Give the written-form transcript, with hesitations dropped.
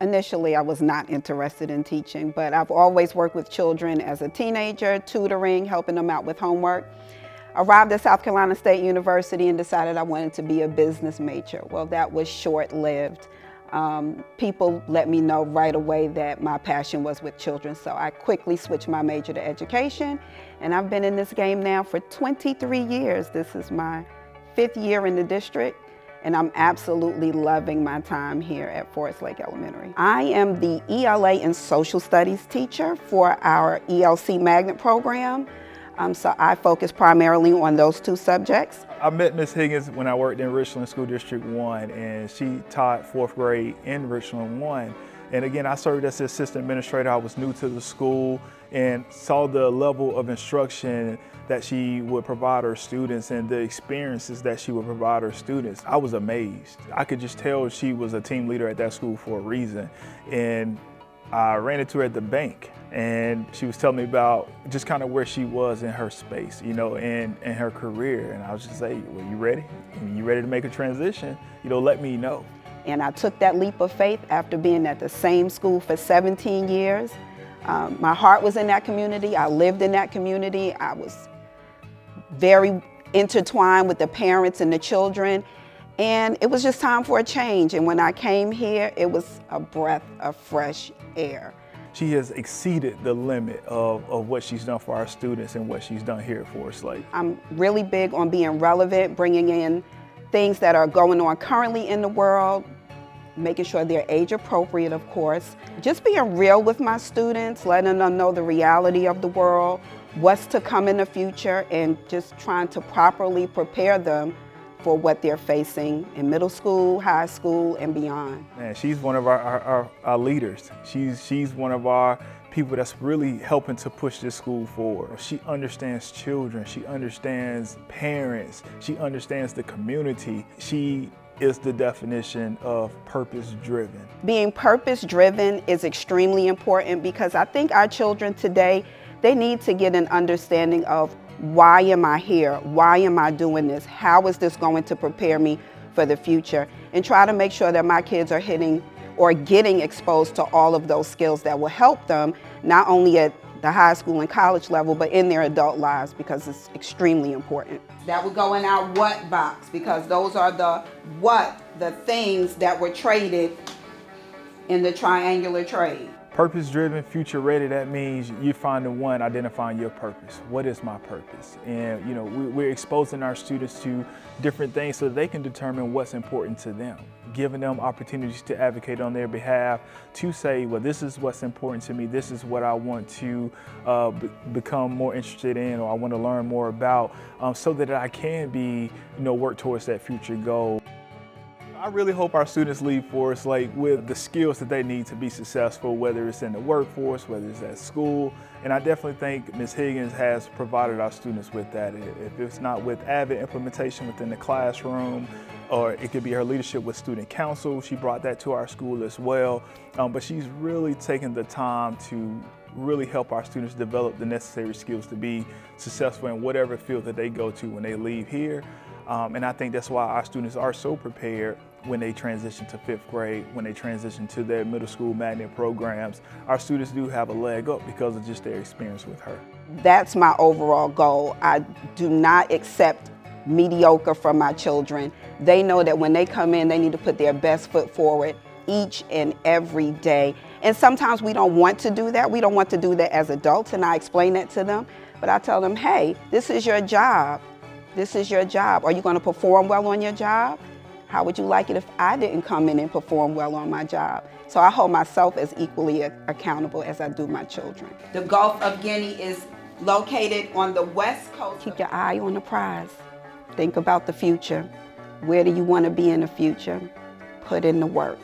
Initially, I was not interested in teaching, but I've always worked with children as a teenager, tutoring, helping them out with homework. Arrived at South Carolina State University and decided I wanted to be a business major. Well, that was short-lived. People let me know right away that my passion was with children, so I quickly switched my major to education, and I've been in this game now for 23 years. This is my 5th year in the district, and I'm absolutely loving my time here at Forest Lake Elementary. I am the ELA and Social Studies teacher for our ELC Magnet program, so I focus primarily on those 2 subjects. I met Ms. Higgins when I worked in Richland School District 1, and she taught 4th grade in Richland 1. And again, I served as the assistant administrator. I was new to the school and saw the level of instruction that she would provide her students and the experiences that she would provide her students. I was amazed. I could just tell she was a team leader at that school for a reason. And I ran into her at the bank, and she was telling me about just kind of where she was in her space, you know, and her career. And I was just like, well, you ready? You ready to make a transition? You know, let me know. And I took that leap of faith after being at the same school for 17 years. My heart was in that community. I lived in that community. I was very intertwined with the parents and the children. And it was just time for a change. And when I came here, it was a breath of fresh air. She has exceeded the limit of what she's done for our students and what she's done here at Forest Lake. I'm really big on being relevant, bringing in things that are going on currently in the world, making sure they're age appropriate, of course. Just being real with my students, letting them know the reality of the world, what's to come in the future, and just trying to properly prepare them for what they're facing in middle school, high school, and beyond. Man, she's one of our leaders. She's one of our people that's really helping to push this school forward. She understands children, she understands parents, she understands the community. She is the definition of purpose-driven. Being purpose-driven is extremely important because I think our children today, they need to get an understanding of why am I here? Why am I doing this? How is this going to prepare me for the future? And try to make sure that my kids are hitting or getting exposed to all of those skills that will help them, not only at the high school and college level, but in their adult lives, because it's extremely important. That would go in our what box, because those are the things that were traded in the triangular trade. Purpose-driven, future-ready, that means you finding one, identifying your purpose. What is my purpose? And you know, we're exposing our students to different things so that they can determine what's important to them. Giving them opportunities to advocate on their behalf, to say, well, this is what's important to me, this is what I want to become more interested in, or I want to learn more about, so that I can be, work towards that future goal. I really hope our students leave Forest Lake with the skills that they need to be successful, whether it's in the workforce, whether it's at school. And I definitely think Ms. Higgins has provided our students with that. If it's not with avid implementation within the classroom, or it could be her leadership with student council, she brought that to our school as well. But she's really taken the time to really help our students develop the necessary skills to be successful in whatever field that they go to when they leave here. And I think that's why our students are so prepared when they transition to 5th grade, when they transition to their middle school magnet programs. Our students do have a leg up because of just their experience with her. That's my overall goal. I do not accept mediocre from my children. They know that when they come in, they need to put their best foot forward each and every day. And sometimes we don't want to do that. We don't want to do that as adults, and I explain that to them. But I tell them, hey, this is your job. This is your job. Are you going to perform well on your job? How would you like it if I didn't come in and perform well on my job? So I hold myself as equally accountable as I do my children. The Gulf of Guinea is located on the west coast. Keep your eye on the prize. Think about the future. Where do you want to be in the future? Put in the work.